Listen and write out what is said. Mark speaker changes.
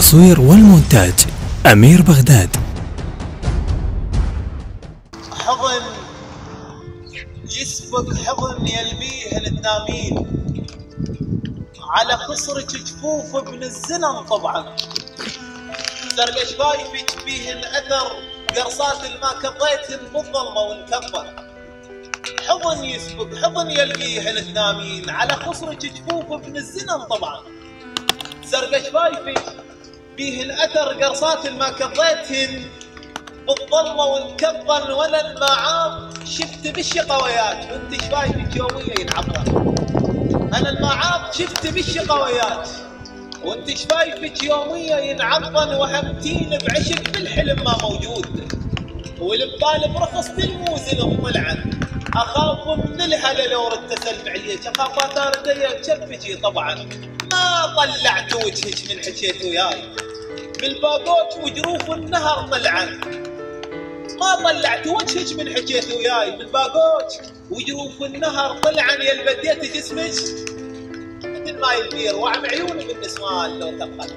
Speaker 1: التصوير والمونتاج أمير بغداد.
Speaker 2: حضن يسبق حضن يلبيه التنامين، على خصرك جفوف ابن الزنم طبعا، زرق شفايفك بيه الاثر، قرصات الماء كضيتن بالظلمه وانكبر. حضن يسبق حضن يلبيه التنامين، على خصرك جفوف ابن الزنم طبعا، زرق شفايفك بيه الاثر، قرصات الماء كضيتن بالظلمه وانكبر. ولا المعاب شفت بالشقويات وانت شفايفك يوميا ينعبر. انا المعاب شفت بالشقويات وانت شفايفك يوميا ينعبر، وهمتين بعشق بالحلم ما موجود، والبطال برخص بالموزن مطلعا. اخاف من الهلا لو ردت اسلم عليك، اخاف اثار ايديا بشفجي طبعا. ما طلعت وجهك من حكيت وياي، بالباقوت وجروف النهر طلعا. ما طلعت وجهك من حكيت وياي، بالباقوت وجروف النهر طلعا. يا اللي بديت جسمك مثل ما يدير، وعم عيوني بالنسوان لو تبقى.